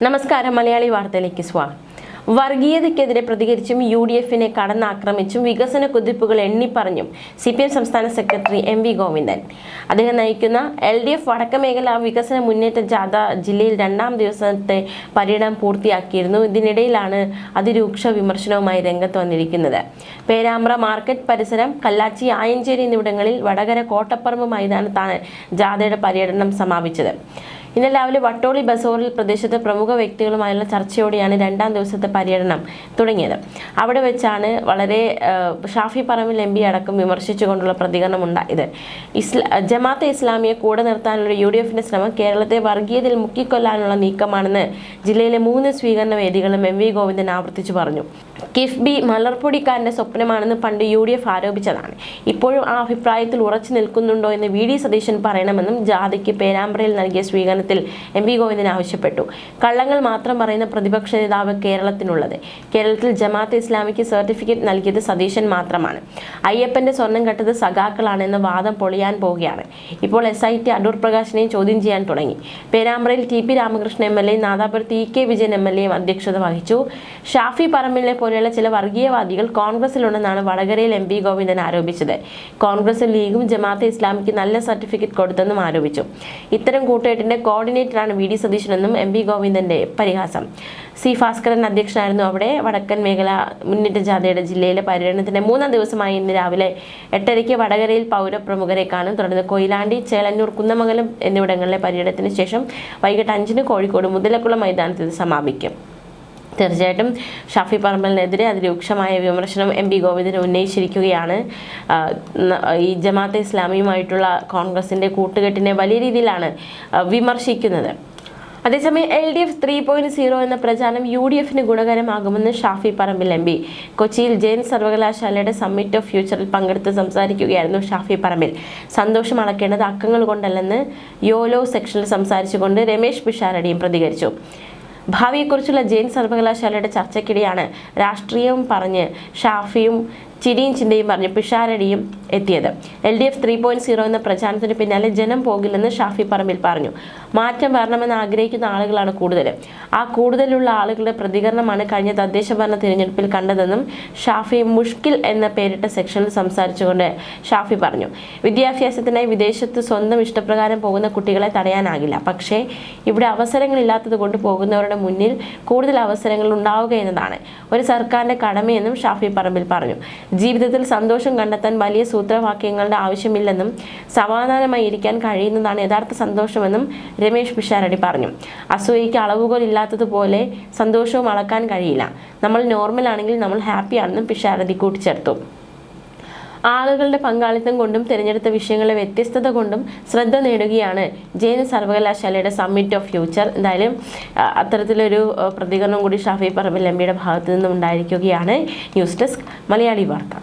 നമസ്കാരം. മലയാളി വാർത്തയിലേക്ക് സ്വാഗതം. വർഗീയതയ്ക്കെതിരെ പ്രതികരിച്ചും UDF-നെ കടന്നാക്രമിച്ചും വികസന കുതിപ്പുകൾ എണ്ണിപ്പറഞ്ഞും CPM സംസ്ഥാന സെക്രട്ടറി MV ഗോവിന്ദൻ. അദ്ദേഹം നയിക്കുന്ന LDF വടക്ക് മേഖല വികസന മുന്നേറ്റ ജാഥ ജില്ലയിൽ 2ാം ദിവസത്തെ പര്യടനം പൂർത്തിയാക്കിയിരുന്നു. ഇതിനിടയിലാണ് അതിരൂക്ഷ വിമർശനവുമായി രംഗത്ത് വന്നിരിക്കുന്നത്. പേരാമ്പ്ര മാർക്കറ്റ് പരിസരം, കല്ലാച്ചി, ആയഞ്ചേരി എന്നിവിടങ്ങളിൽ വടകര കോട്ടപ്പറമ്പ് മൈതാനത്താണ് ജാഥയുടെ പര്യടനം സമാപിച്ചത്. ഇന്നലെ രാവിലെ വട്ടോളി ബസോറിൽ പ്രദേശത്തെ പ്രമുഖ വ്യക്തികളുമായുള്ള ചർച്ചയോടെയാണ് 2ാം ദിവസത്തെ പര്യടനം തുടങ്ങിയത്. അവിടെ വെച്ചാണ് വളരെ ഷാഫി പറമ്പിൽ MP അടക്കം വിമർശിച്ചുകൊണ്ടുള്ള പ്രതികരണം ഉണ്ടായത്. ജമാഅത്തെ ഇസ്ലാമിയെ കൂടെ നിർത്താനുള്ള UDF-ന്റെ ശ്രമം കേരളത്തെ വർഗീയതയിൽ മുക്കിക്കൊല്ലാനുള്ള നീക്കമാണെന്ന് ജില്ലയിലെ 3 സ്വീകരണ വേദികളും MV ഗോവിന്ദൻ ആവർത്തിച്ചു പറഞ്ഞു. കിഫ്ബി മലർപ്പൊടിക്കാരന്റെ സ്വപ്നമാണെന്ന് പണ്ട് UDF ആരോപിച്ചതാണ്. ഇപ്പോഴും ആ അഭിപ്രായത്തിൽ ഉറച്ചു നിൽക്കുന്നുണ്ടോ എന്ന് VD സതീശൻ പറയണമെന്നും ജാഥയ്ക്ക് പേരാമ്പ്രയിൽ നൽകിയ സ്വീകരണത്തിൽ MV ഗോവിന്ദൻ ആവശ്യപ്പെട്ടു. കള്ളങ്ങൾ മാത്രം പറയുന്ന പ്രതിപക്ഷ നേതാവ് കേരളത്തിനുള്ളത്. കേരളത്തിൽ ജമാഅത്തെ ഇസ്ലാമിക്ക് സർട്ടിഫിക്കറ്റ് നൽകിയത് സതീശൻ മാത്രമാണ്. അയ്യപ്പന്റെ സ്വർണം കട്ടത് സഖാക്കളാണെന്ന വാദം പൊളിയാൻ പോവുകയാണ്. ഇപ്പോൾ SIT അടൂർ പ്രകാശിനെയും ചോദ്യം ചെയ്യാൻ തുടങ്ങി. പേരാമ്പ്രയിൽ TP Ramakrishnan MLA, നാദാപുരത്ത് EK Vijayan MLA അധ്യക്ഷത വഹിച്ചു. ഷാഫി പറമ്പിലിനെ പോലെയുള്ള ചില വർഗീയവാദികൾ കോൺഗ്രസിലുണ്ടെന്നാണ് വടകരയിൽ MV ഗോവിന്ദൻ ആരോപിച്ചത്. കോൺഗ്രസും ലീഗും ജമാഅത്തെ ഇസ്ലാമിക്ക് നല്ല സർട്ടിഫിക്കറ്റ് കൊടുത്തെന്നും ആരോപിച്ചു. ഇത്തരം കൂട്ടുകെട്ടിന്റെ കോർഡിനേറ്ററാണ് VD സതീശനെന്നും MV ഗോവിന്ദന്റെ പരിഹാസം. C ഭാസ്കരൻ അധ്യക്ഷനായിരുന്നു. അവിടെ വടക്കൻ മേഖല മുന്നേറ്റ ജാഥയുടെ ജില്ലയിലെ പര്യടനത്തിന്റെ 3ാം ദിവസമായി ഇന്ന് രാവിലെ 8:30 വടകരയിൽ പൗരപ്രമുഖരെ കാണും. തുടർന്ന് കൊയിലാണ്ടി, ചേളന്നൂർ, കുന്നമംഗലം എന്നിവിടങ്ങളിലെ പര്യടനത്തിന് ശേഷം വൈകിട്ട് 5-ന് കോഴിക്കോട് മുതലക്കുളം മൈതാനത്തിൽ സമാപിക്കും. തീർച്ചയായിട്ടും ഷാഫി പറമ്പലിനെതിരെ അതിരൂക്ഷമായ വിമർശനം MV ഗോവിന്ദൻ ഉന്നയിച്ചിരിക്കുകയാണ്. ഈ ജമാഅത്തെ ഇസ്ലാമിയുമായിട്ടുള്ള കോൺഗ്രസിന്റെ കൂട്ടുകെട്ടിനെ വലിയ രീതിയിലാണ് വിമർശിക്കുന്നത്. അതേസമയം LDF 3.0 എന്ന പ്രചാരണം UDF-ന് ഗുണകരമാകുമെന്ന് ഷാഫി പറമ്പിൽ MP. കൊച്ചിയിൽ ജെയിൻ സർവകലാശാലയുടെ സമ്മിറ്റ് ഓഫ് ഫ്യൂച്ചറിൽ പങ്കെടുത്ത് സംസാരിക്കുകയായിരുന്നു ഷാഫി പറമ്പിൽ. സന്തോഷം അളക്കേണ്ടത് അക്കങ്ങൾ കൊണ്ടല്ലെന്ന് യോലോ സെക്ഷനിൽ സംസാരിച്ചുകൊണ്ട് രമേശ് പിഷാരടിയും പ്രതികരിച്ചു. ഭാവിയെക്കുറിച്ചുള്ള ജെയിൻ സർവകലാശാലയുടെ ചർച്ചയ്ക്കിടെയാണ് രാഷ്ട്രീയവും പറഞ്ഞ് ഷാഫിയും ചിരിയും ചിന്തയും പറഞ്ഞ് പിഷാരടിയും എത്തിയത്. LDF 3.0 എന്ന പ്രചാരണത്തിന് പിന്നാലെ ജനം പോകില്ലെന്ന് ഷാഫി പറമ്പിൽ പറഞ്ഞു. മാറ്റം വരണമെന്ന് ആഗ്രഹിക്കുന്ന ആളുകളാണ് കൂടുതൽ. ആ കൂടുതലുള്ള ആളുകളുടെ പ്രതികരണമാണ് കഴിഞ്ഞ തദ്ദേശ ഭരണ തിരഞ്ഞെടുപ്പിൽ കണ്ടതെന്നും ഷാഫി മുഷ്കിൽ എന്ന പേരിട്ട സെക്ഷനിൽ സംസാരിച്ചുകൊണ്ട് ഷാഫി പറഞ്ഞു. വിദ്യാഭ്യാസത്തിനായി വിദേശത്ത് സ്വന്തം ഇഷ്ടപ്രകാരം പോകുന്ന കുട്ടികളെ തടയാനാകില്ല. പക്ഷേ ഇവിടെ അവസരങ്ങളില്ലാത്തത് കൊണ്ട് പോകുന്നവരുടെ മുന്നിൽ കൂടുതൽ അവസരങ്ങൾ ഉണ്ടാവുക എന്നതാണ് ഒരു സർക്കാരിന്റെ കടമയെന്നും ഷാഫി പറമ്പിൽ പറഞ്ഞു. ജീവിതത്തിൽ സന്തോഷം കണ്ടെത്താൻ വലിയ സൂത്രവാക്യങ്ങളുടെ ആവശ്യമില്ലെന്നും സമാധാനമായി ഇരിക്കാൻ കഴിയുന്നതാണ് യഥാർത്ഥ സന്തോഷമെന്നും രമേശ് പിഷാരടി പറഞ്ഞു. അസൂയയ്ക്ക് അളവുകൾ ഇല്ലാത്തതുപോലെ സന്തോഷവും അളക്കാൻ കഴിയില്ല. നമ്മൾ നോർമൽ ആണെങ്കിൽ നമ്മൾ ഹാപ്പിയാണെന്നും പിഷാരടി കൂട്ടിച്ചേർത്തു. ആളുകളുടെ പങ്കാളിത്തം കൊണ്ടും തിരഞ്ഞെടുത്ത വിഷയങ്ങളുടെ വ്യത്യസ്തത കൊണ്ടും ശ്രദ്ധ നേടുകയാണ് ജെയിൻ സർവകലാശാലയുടെ സമ്മിറ്റ് ഓഫ് ഫ്യൂച്ചർ. എന്തായാലും അത്തരത്തിലൊരു പ്രതികരണം കൂടി ഷാഫി പറമ്പിൽ MPയുടെ ഭാഗത്തു നിന്നും ഉണ്ടായിരിക്കുകയാണ്. ന്യൂസ് ഡെസ്ക് മലയാളി വാർത്ത.